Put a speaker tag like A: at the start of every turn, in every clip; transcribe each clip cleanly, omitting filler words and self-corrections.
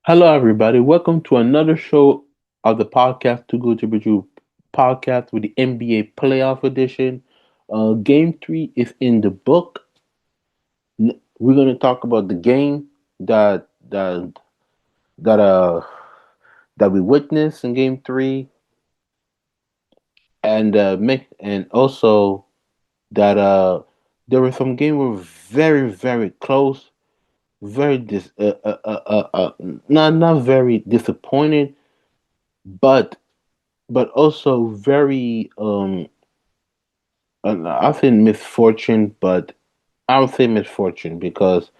A: Hello, everybody. Welcome to another show of the podcast Too Good to Be True podcast with the NBA Playoff Edition. Game three is in the book. We're going to talk about the game that that that uh that we witnessed in Game three, and make and also that there were some games were very close, very not very disappointed, but also very I think misfortune, but I would say misfortune because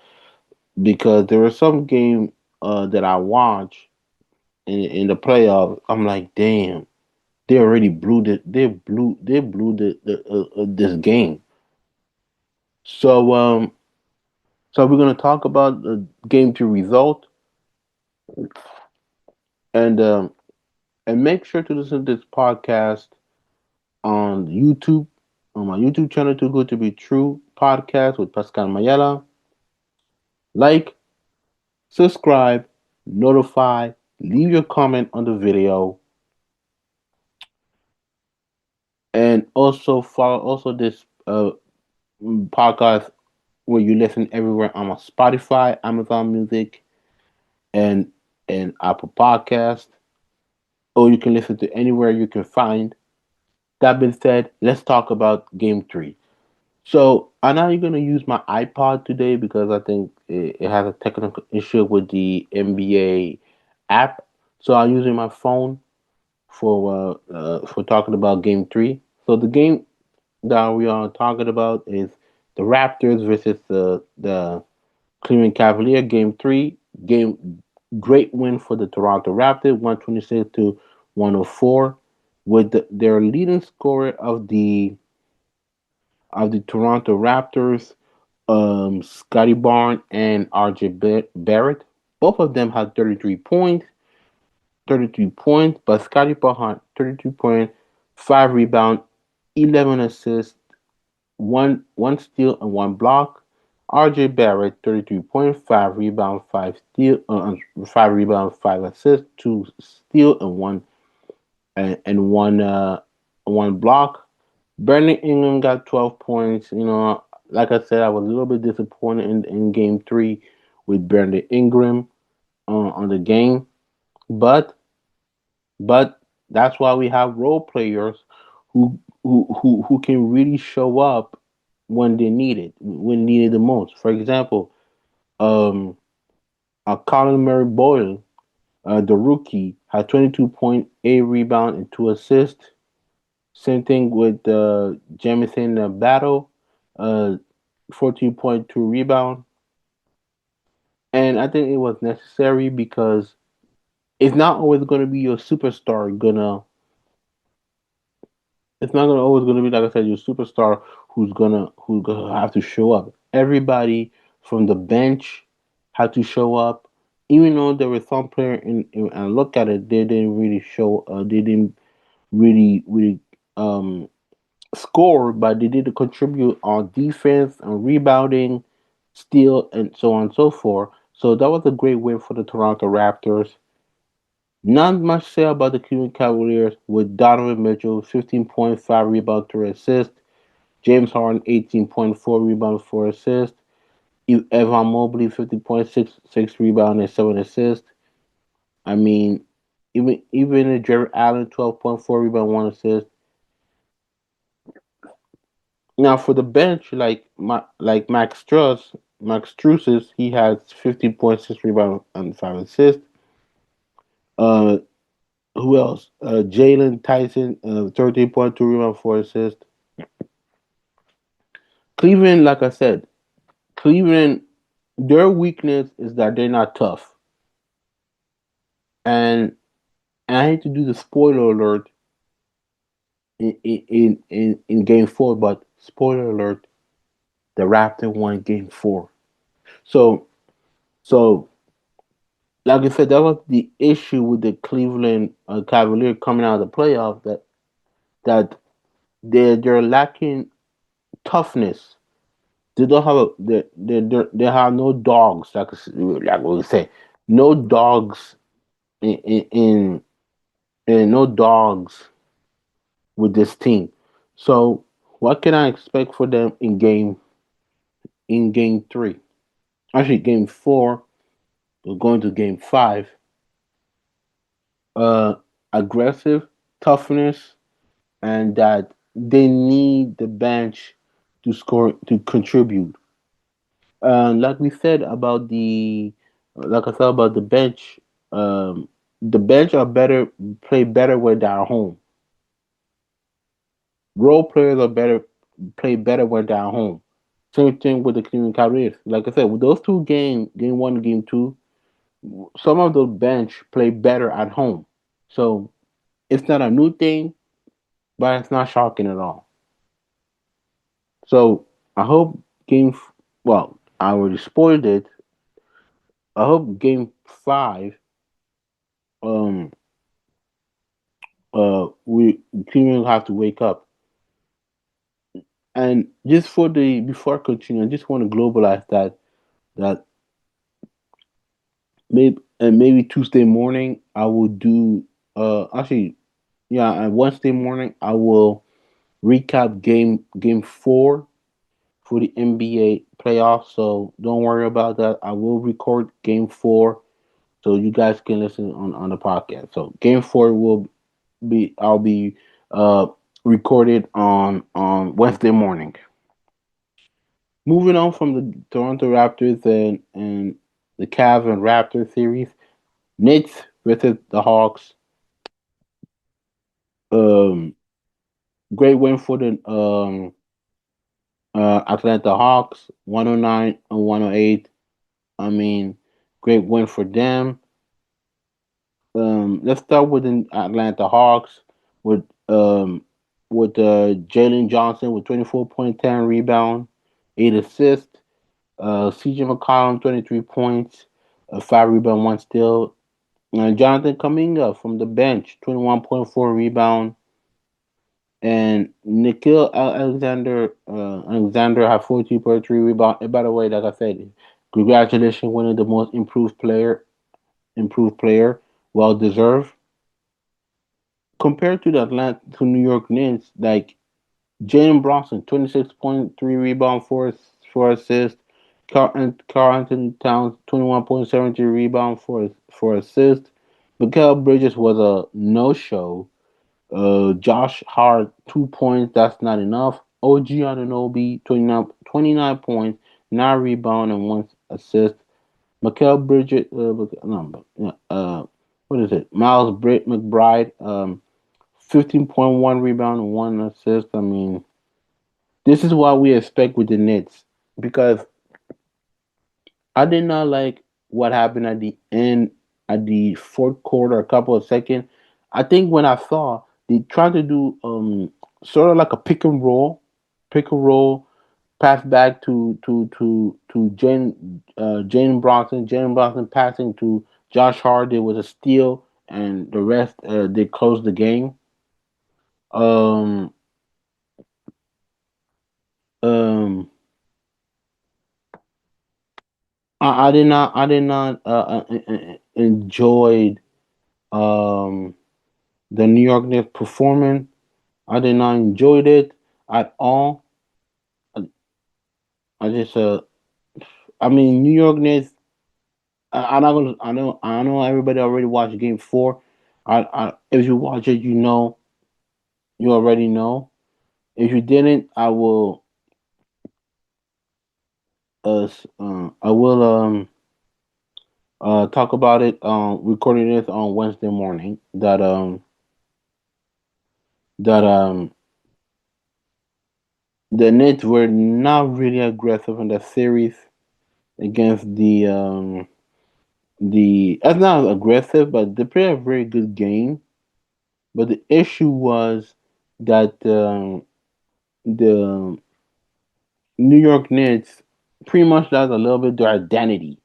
A: there were some game that I watched in the playoffs. I'm like, damn, they already blew the they blew the this game. So we're gonna talk about the game two result, and um and make sure to listen to this podcast on YouTube, on my YouTube channel, Too Good to Be True podcast with Pascal Mayela. Like, subscribe, notify, leave your comment on the video, and also follow this podcast where you listen everywhere on my Spotify, Amazon Music, and Apple Podcast, or you can listen to anywhere you can find. That being said, let's talk about Game Three. So I'm not going to use my iPod today because I think it has a technical issue with the NBA app. So I'm using my phone for talking about Game Three. So the game that we are talking about is the Raptors versus the Cleveland Cavaliers. Game Three, game great win for the Toronto Raptors, 126 to 104, with their leading scorer of the Toronto Raptors, Scotty Barnes and RJ Barrett. Both of them had 33 points, but Scotty Barnes had 32 points, 5 rebounds, 11 assists, one steal and one block. RJ Barrett 33.5 rebounds, 5 assists, 2 steal and one block. Brandon Ingram got 12 points. Like I said, I was a little bit disappointed in game three with Brandon Ingram on the game, but but that's why we have role players who can really show up when they need it, when needed the most. For example, um, Colin Murray Boyle, the rookie, had 22.8 rebound and 2 assists. Same thing with Jamison Battle, uh, 14.2 rebound. And I think it was necessary because it's not always going to be your superstar gonna. It's not gonna always gonna be like I said, your superstar who's gonna have to show up. Everybody from the bench had to show up, even though there was some player and look at it, they didn't really show. They didn't really um score, but they did contribute on defense and rebounding, steal, and so on and so forth. So that was a great win for the Toronto Raptors. Not much to say about the Cleveland Cavaliers with Donovan Mitchell, 15.5 rebound, 3 assists. James Harden, 18.4 rebound, 4 assists. Evan Mobley, 50.6 rebound and 7 assists. I mean, even Jared Allen, 12.4 rebound, 1 assist. Now for the bench, like Max Struess, he has 15.6 rebound and 5 assists. Uh, who else? Jalen Tyson, 13.2 rebound, 4 assists. Cleveland, like I said, Cleveland, their weakness is that they're not tough. And, I hate to do the spoiler alert in game four, but spoiler alert, the Raptors won game four. So so like I said, that was the issue with the Cleveland Cavalier coming out of the playoff that they're lacking toughness. They don't have they have no dogs like we say. no dogs in no dogs with this team. So what can I expect for them in game three? Actually, game four. We're going to game five. Uh, Aggressive, toughness, and that they need the bench to score to contribute. Like we said about like I said about the bench are better play better when they're at home. Role players are better play better when they're at home. Same thing with the Cleveland Cavaliers. Like I said, with those two games, game one and game two, some of the bench play better at home. So it's not a new thing, but it's not shocking at all. So I hope well, I already spoiled it. I hope game five, um, we Cleveland have to wake up. And just for the before I continue, I just want to globalize that maybe Tuesday morning I will do actually yeah, and Wednesday morning I will recap game four for the NBA playoffs. So don't worry about that. I will record game four so you guys can listen on the podcast. So game four will I'll be uh recorded on Wednesday morning. Moving on from the Toronto Raptors and the Cavs and Raptors series, Knicks versus the Hawks. Um, Great win for the Atlanta Hawks, 109 and 108. I mean, great win for them. Let's start with the Atlanta Hawks with um Jalen Johnson with 24 point 10 rebound, 8 assists. CJ McCollum 23 points, 5 rebound, 1 steal. Jonathan Kaminga from the bench 21.4 rebound, and Nikhil Alexander had 14.3 rebound. And by the way, like I said, congratulations winning the most improved player, well deserved. Compared to the Atlanta to New York Knicks, like Jalen Bronson, 26.3 rebound, four assists. Carl Anthony Towns, 21.73 rebound, for assist. Mikael Bridges was a no show. Josh Hart, 2 points. That's not enough. OG Anunoby, 29 points, 9 rebound, and 1 assist. Mikael Bridges, no, what is it? Miles McBride, 15.1 rebound and 1 assist. I mean, this is what we expect with the Knicks because I did not like what happened at the end, at the fourth quarter, a couple of seconds. I think when I saw they tried to do sort of like a pick and roll, pass back to Jane Bronson. Jane Bronson passing to Josh Hart. There was a steal, and the rest they closed the game. Um, um, I did not enjoyed um the New York Knicks performing. I did not enjoyed it at all. I, I just I mean New York Knicks. I'm not gonna. I know everybody already watched Game Four. If you watch it, you already know. If you didn't, I will talk about it. Recording this on Wednesday morning. That the Nets were not really aggressive in the series against the that's not aggressive, but they played a very good game. But the issue was that the New York Knicks pretty much lost a little bit their identity,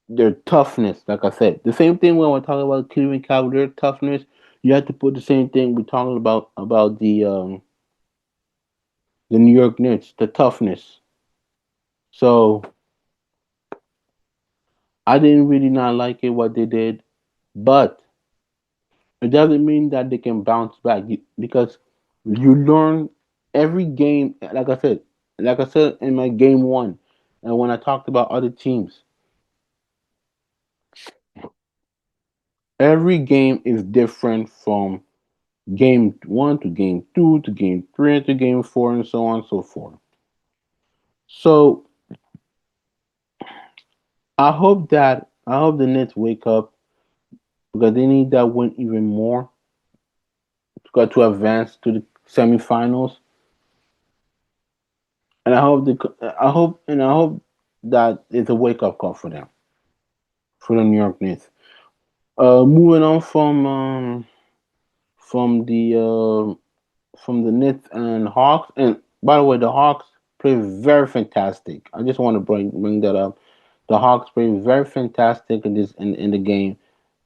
A: their toughness. Like I said, the same thing when we're talking about Cleveland Cavaliers toughness. You have to put the same thing we're talking about the New York Knicks, the toughness. So I didn't really not like it what they did, but it doesn't mean that they can bounce back because you learn every game. Like I said in my game one, and when I talked about other teams, every game is different from game one to game two to game three to game four and so on and so forth. So I hope the Nets wake up because they need that win even more to advance to the semifinals. And I hope that it's a wake up call for them, for the New York Knicks. Moving on from the from the Knicks and Hawks. And by the way, the Hawks play very fantastic. I just want to bring that up. The Hawks play very fantastic in the game.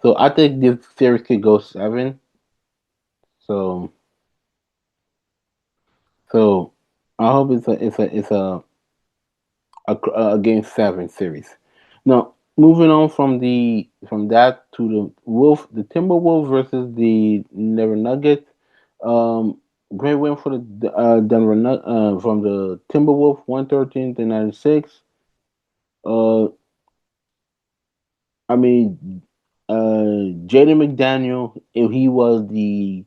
A: So I think this series could go seven. So so I hope a game seven series. Now moving on from that to the Timberwolves versus the Denver Nuggets. Um, Great win for the from the Timberwolves, 113-96. Uh, I mean, Jaden McDaniel, if he was the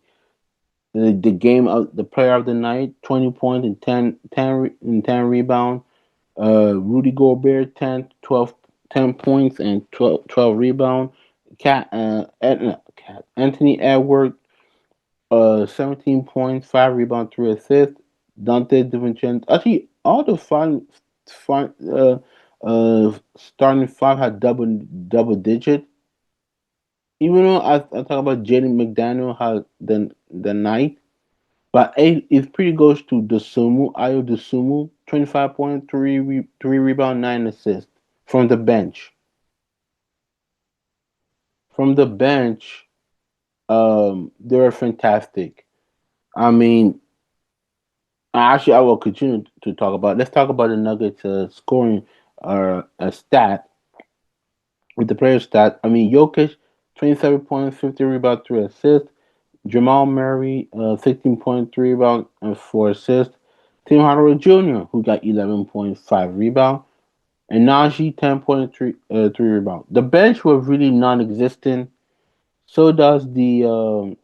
A: game of the player of the night, 20 points and 10 rebounds. Rudy Gobert, 10 points and 12 rebounds. Anthony Edwards, 17 points, 5 rebounds, 3 assists. Dante DiVincenzo. Actually, all the fun, starting five had double digit. Even though I talk about Jaden McDaniel had the night, but it pretty goes to Ayo Dosumu, 25 points, 3 rebound, 9 assists from the bench. From the bench, they were fantastic. I mean, actually, I will continue to talk about. Let's talk about the Nuggets scoring a stat with the player stat. I mean, Jokic, 27 points, 50 rebounds, 3 assists. Jamal Murray, 16 points, 3 rebounds, and 4 assists. Tim Hardaway Jr., who got 11.5 rebounds. And Najee, 10.3 3 rebounds. The bench was really non-existent. So does the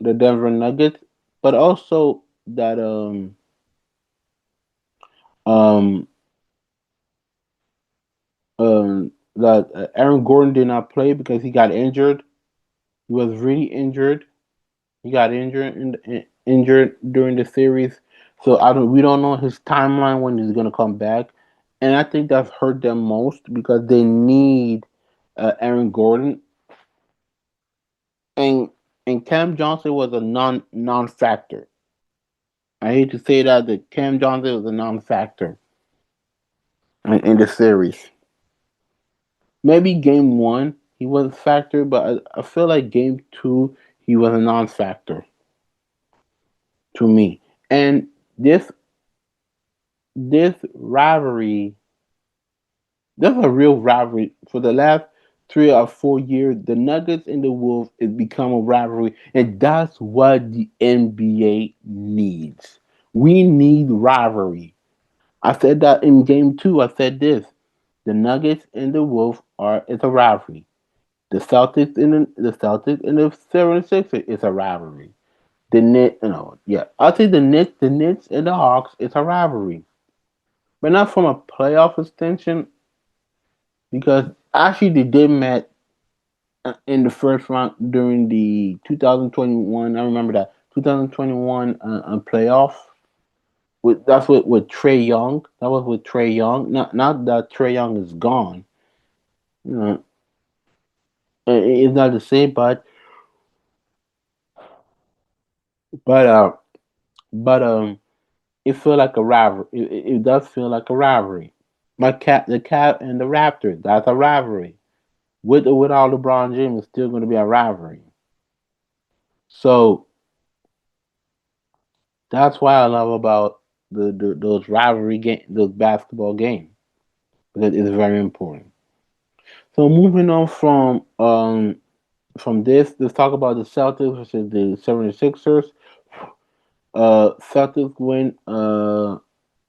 A: Denver Nuggets, but also that um Aaron Gordon did not play because he got injured. He was really injured. He got injured during the series, so we don't know his timeline when he's gonna come back, and I think that's hurt them most because they need Aaron Gordon and Cam Johnson was a non factor. I hate to say that Cam Johnson was a non factor in the series. Maybe game one he was a factor, but I feel like game two he was a non factor to me. And this rivalry, that's a real rivalry. For the last 3 or 4 years, the Nuggets and the Wolves has become a rivalry, and that's what the NBA needs. We need rivalry. I said that in game two. I said this: the Nuggets and the Wolves are it's a rivalry. The Celtics and the 76ers is a rivalry. The Knicks, yeah, I'll say the Knicks and the Hawks is a rivalry, but not from a playoff extension because actually they did met in the first round during the 2021. I remember that 2021 playoff. That's with Trey Young. That was with Trey Young. Not that Trey Young is gone. You know, it's not the same, but uh, but it feel like a rivalry. It does feel like a rivalry. The Cat and the Raptors. That's a rivalry. With or without LeBron James, it's still going to be a rivalry. So that's why I love about those rivalry game, those basketball games, because it's very important. So moving on from this, let's talk about the Celtics versus the 76ers. Celtics win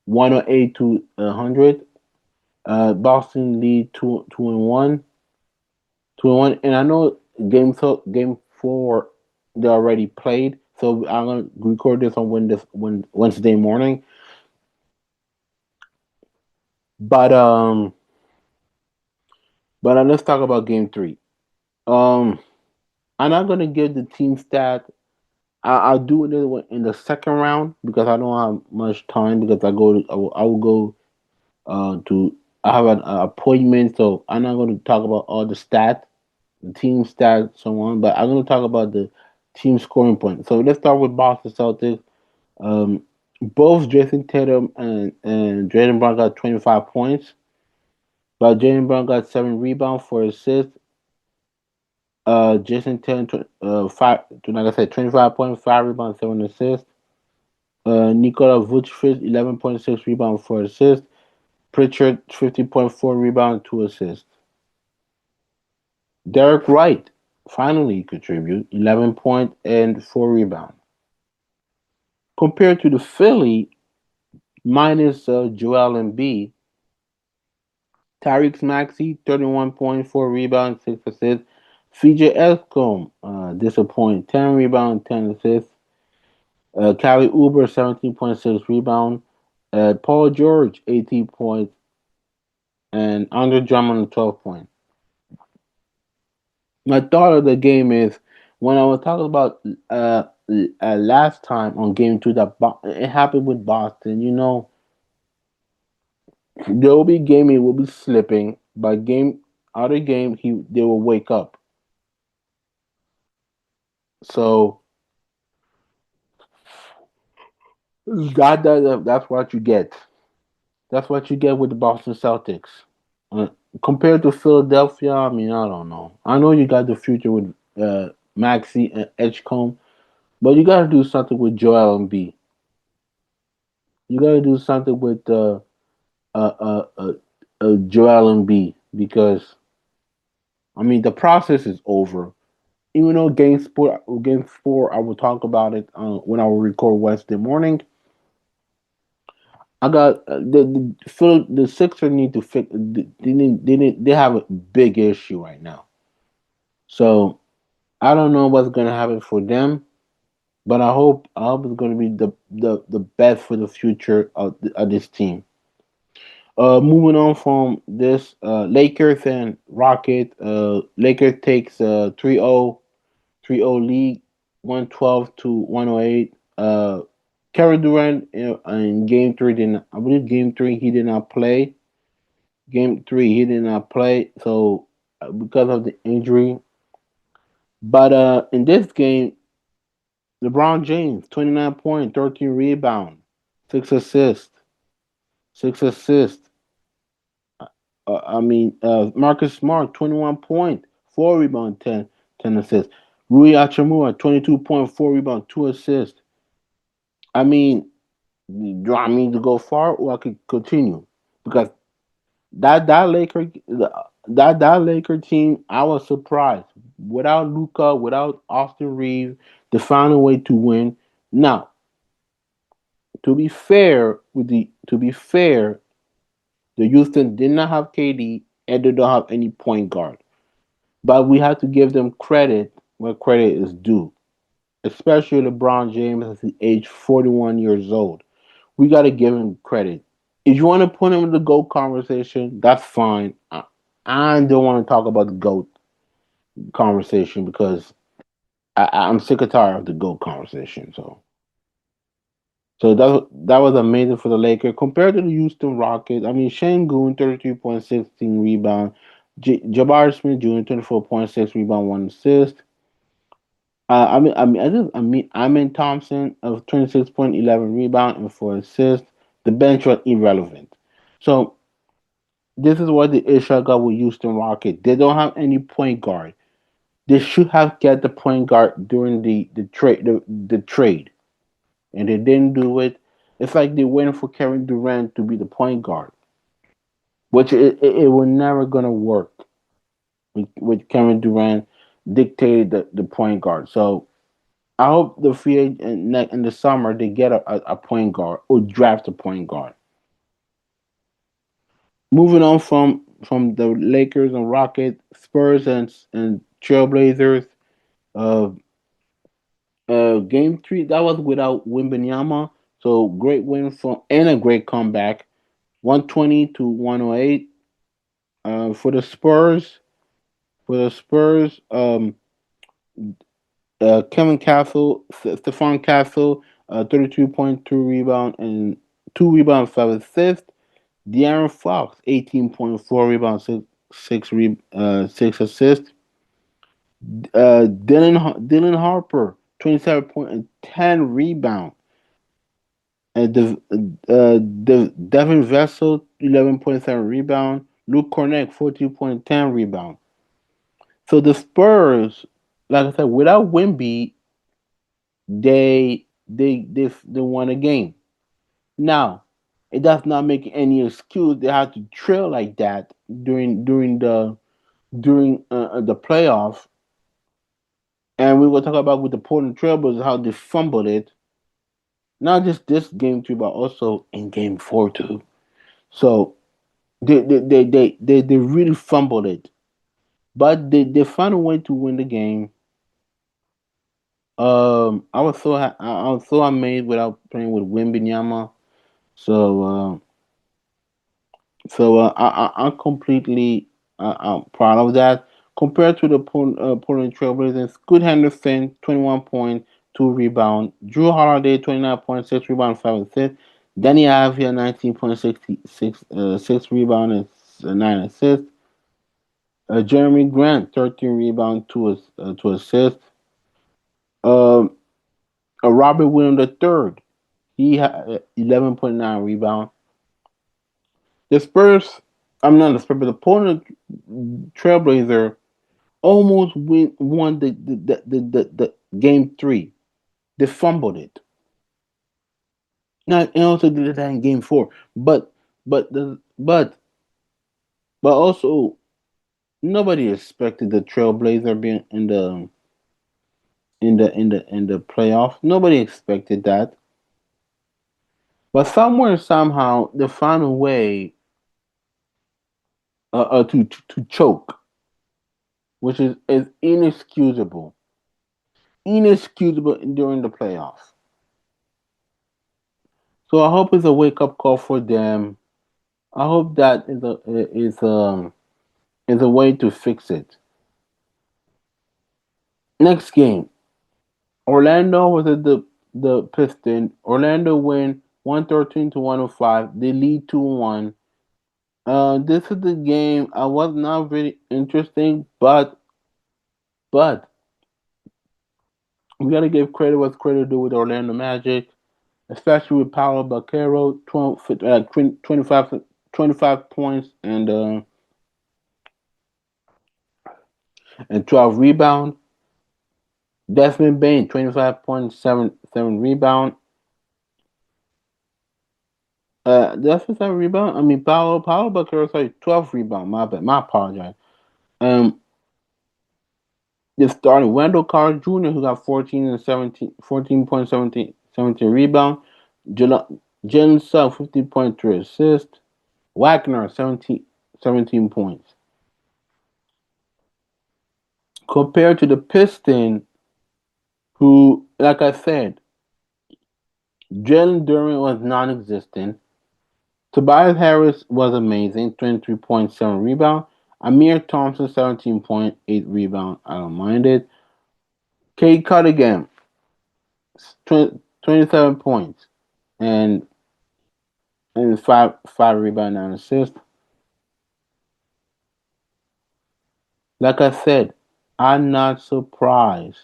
A: 108 to 100. Boston lead 2-1. 2-1. And I know game four they already played, so I'm gonna record this on Wednesday morning. But let's talk about game three. Um, I'm not gonna give the team stat. I'll do it in the second round because I don't have much time because I will go to I have an appointment, so I'm not going to talk about all the stats, the team stats, so on. But I'm going to talk about the team scoring points. So let's start with Boston Celtics. Um, both Jason Tatum and Jaylen Brown got 25 points, but Jaylen Brown got 7 rebounds for assists. Jason Tatum five, like I said, 25 points, 5 rebounds, 7 assists. Nikola Vucevic 11.6 rebounds, 4 assists. Pritchard 50.4 rebounds, 2 assists. Derek Wright finally contribute 11 points and 4 rebounds. Compared to the Philly, minus Joel Embiid, Tariq Maxey 31 points, 4 rebounds, 6 assists. CJ Escom disappointing 10 rebounds, 10 assists. Cali Uber 17.6 rebounds. Paul George 18 points and Andre Drummond 12 points. My thought of the game is when I was talking about last time on game two that it happened with Boston. You know, there will be game he will be slipping, but game other game they will wake up. So that's what you get. That's what you get with the Boston Celtics. Uh, Compared to Philadelphia, I mean, I don't know. I know you got the future with Maxi and Edgecombe, but you got to do something with Joel and B. You got to do something with uh, uh, uh, Joel Embiid because I mean the process is over. Even though game four, I will talk about it when I will record Wednesday morning. I got the Sixers need to fix. They have a big issue right now. So I don't know what's gonna happen for them, but I hope it's gonna be the best for the future of this team. Moving on from this, Lakers and Rockets. Lakers takes 3-0 lead, 112 to 108. Kevin Durant in game three didn't. I believe game three he did not play. Game three he did not play, so because of the injury. But in this game, LeBron James 29 point, 13 rebound, 6 assists, 6 assists. Marcus Smart, 21 point, 4 rebound, 10 assists. Rui Hachimura, 22 point, 4 rebound, 2 assists. I mean, do I mean to go far or I could continue? Because that Laker that Laker team, I was surprised. Without Luca, without Austin Reeves, they found a way to win. Now, to be fair, the Houston did not have KD and they don't have any point guard. But we have to give them credit where credit is due, especially LeBron James at the age 41 years old. We got to give him credit. If you want to put him in the GOAT conversation, that's fine. I don't want to talk about the GOAT conversation because I'm sick and tired of the GOAT conversation. So that was amazing for the Lakers compared to the Houston Rockets. I mean, Shane Goon 33.16 rebound, Jabari Smith Jr. 24.6 rebound, 1 assist. Amin Thompson of 26.11 rebound and 4 assists. The bench was irrelevant. So this is what the issue I got with Houston Rockets. They don't have any point guard. They should have get the point guard during the trade, and they didn't do it. It's like they waiting for Kevin Durant to be the point guard, which it was never gonna work. with Kevin Durant dictated the point guard. So I hope the free agent in the summer they get a point guard or draft a point guard. Moving on from the Lakers and Rockets, Spurs and Trailblazers. Uh, Game three that was without Wembanyama, so great win for and a great comeback, 120 to 108. For the Spurs, Kevin Castle, Stephon Castle, 32.2 rebound and 2 rebounds, 5 assists. De'Aaron Fox, 18.4 rebounds, six assists. Dylan Harper, 27 point and 10 rebound. The Devin Vessel, 11.7 rebound. Luke Cornett, 14.10 rebound. So the Spurs, like I said, without Wimby, they won a game. Now, it does not make any excuse they have to trail like that during the playoff. And we will talk about with the Portland Trailblazers how they fumbled it. Not just this game too, but also in game four too. So they really fumbled it. But they found a way to win the game. I was so amazed without playing with Wimbinyama. So I'm completely I'm proud of that. Compared to the Portland Trailblazers, Scoot Henderson 21 point, 2 rebound. Drew Holiday 29.6 rebound, 5 assists. Danny Avia 19.66 6 rebound and 9 assists. Jeremy Grant 13 rebound, two assists. Um, Robert Williams the third, he had 11.9 rebound. The Spurs, I'm not the Spurs, but the Portland Trailblazer almost won the game three. They fumbled it. Now and also did that in game four. But the but also nobody expected the Trailblazer being in the playoff. Nobody expected that. But somewhere somehow they found a way to choke, which is inexcusable. Inexcusable during the playoffs. So I hope it's a wake up call for them. I hope that is a way to fix it. Next game, Orlando was at the Pistons. Orlando win 113 to 105. They lead 2-1. This is the game I was not really interesting, but we gotta give credit what's credit due with Orlando Magic, especially with Paolo Banchero, 25 points and 12 rebound. Desmond Bain, 25.7 rebound. Desmond 7 rebound. I mean, Paolo Banchero, sorry, 12 rebound. My bad. My apologize. Um, they started Wendell Carter Jr., who got 14 and 17, 14.17 rebound. Jalen Suggs, 15.3 assists. Wagner, 17 points. Compared to the Pistons, who, like I said, Jalen Duran was non-existent. Tobias Harris was amazing, 23.7 rebound. Amir Thompson, 17.8 rebound. I don't mind it. Kate Cunningham, 27 points and five rebound and assist. Like I said, I'm not surprised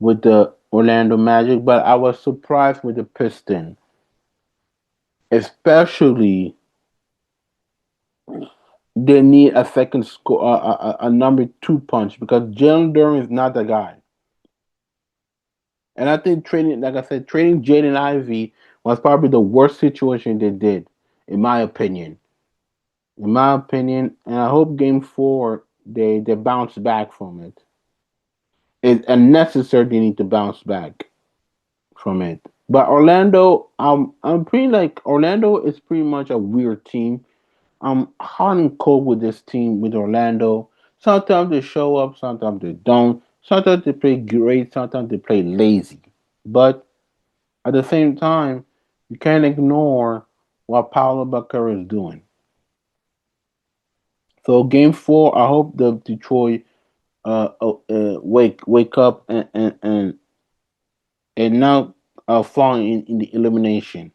A: with the Orlando Magic, but I was surprised with the Pistons, especially they need a second score, a number two punch because Jalen Duran is not the guy. And I think trading, like I said, trading Jaden Ivey was probably the worst situation they did, in my opinion. in my opinion, and I hope Game Four they bounce back from it. It's unnecessary they need to bounce back from it. But Orlando, I'm pretty like Orlando is pretty much a weird team. I'm hot and cold with this team with Orlando. Sometimes they show up, sometimes they don't. Sometimes they play great, sometimes they play lazy. But at the same time, you can't ignore what Paulo Baccar is doing. So game four, I hope the Detroit wake up and now fall in the elimination.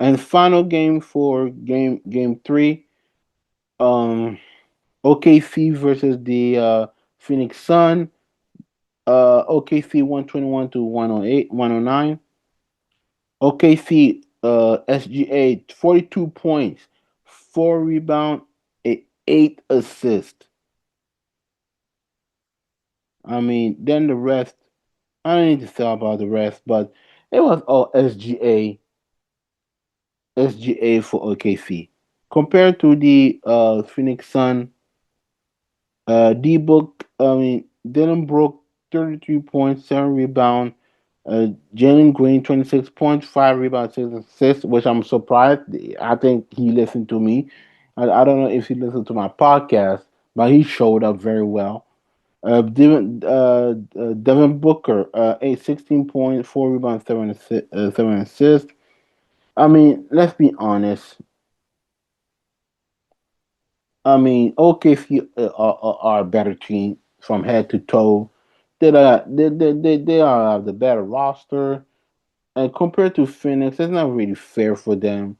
A: And final game for game three, um, OKC versus the Phoenix Sun. OKC 121 to 108, 109. OKC SGA 42 points, 4 rebound, 8 assists. I mean, then the rest. I don't need to say about the rest, but it was all SGA for OKC compared to the Phoenix Sun. D Book, I mean, Dylan Brook, 33 points, 7 rebound. Jalen Green, 26 points, 5 rebounds, 6 assists, which I'm surprised. I think he listened to me. I don't know if he listened to my podcast, but he showed up very well. Devin Booker, 16 points, 4 rebounds, 7 assists. I mean, let's be honest. I mean, OKC are a better team from head to toe. They are the better roster. And compared to Phoenix, it's not really fair for them.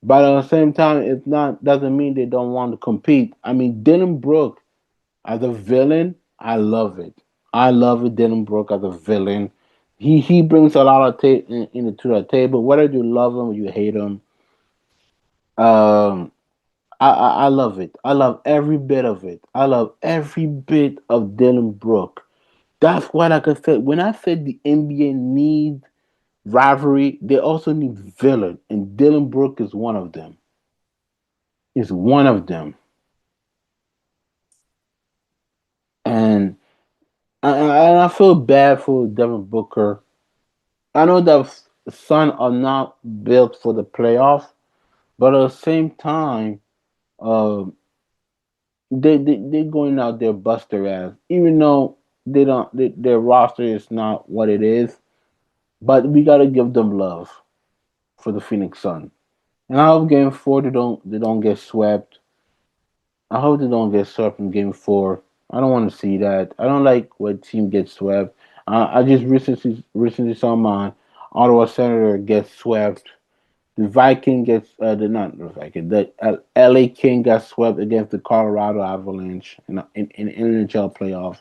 A: But at the same time, it's not doesn't mean they don't want to compete. I mean, Dylan Brooke as a villain, I love it. I love it. Dylan Brooke as a villain. He brings a lot of into the table. Whether you love him or you hate him, um, I love it. I love every bit of it. I love every bit of Dylan Brooke. That's why, like I said, when I said the NBA needs rivalry, they also need villain, and Dylan Brooke is one of them. Is one of them, and I feel bad for Devin Booker. I know that Sun are not built for the playoffs, but at the same time, uh, they going out there bust their ass, even though they don't. Their roster is not what it is, but we gotta give them love for the Phoenix Sun. And I hope Game Four they don't get swept. I hope they don't get swept in Game Four. I don't want to see that. I don't like when team gets swept. I just recently saw my Ottawa Senator get swept. The Viking gets the not the Viking. The LA King got swept against the Colorado Avalanche in NHL playoffs.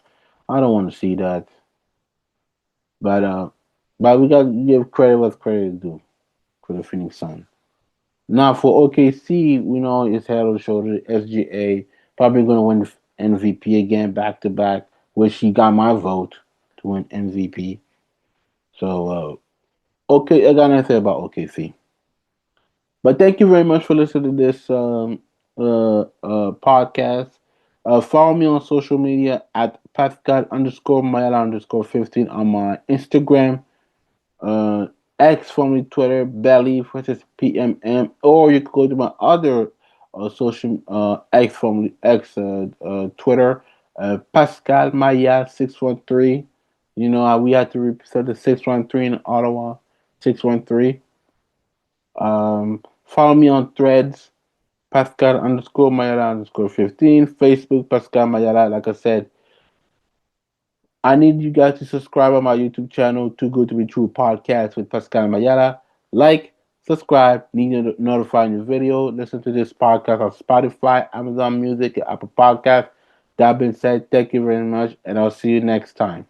A: I don't want to see that. But we got to give credit what's credit is due for the Phoenix Sun. Now for OKC, we know it's head or shoulder. SGA probably going to win MVP again back to back, which he got my vote to win MVP. So okay, I got nothing to say about OKC. But thank you very much for listening to this podcast. Follow me on social media at Pascal underscore Mayala underscore 15 on my Instagram. uh, X formerly Twitter, Belly versus PMM, or you could go to my other social X formerly X Twitter, Pascal Maya 613. You know how we had to represent the 613 in Ottawa, 613. Follow me on Threads, Pascal underscore Mayala underscore 15, Facebook Pascal Mayala. Like I said, I need you guys to subscribe on my YouTube channel, Too Good to Be True podcast with Pascal Mayala. Like, subscribe, need to notify new video. Listen to this podcast on Spotify, Amazon Music, and Apple Podcasts. That being said, thank you very much, and I'll see you next time.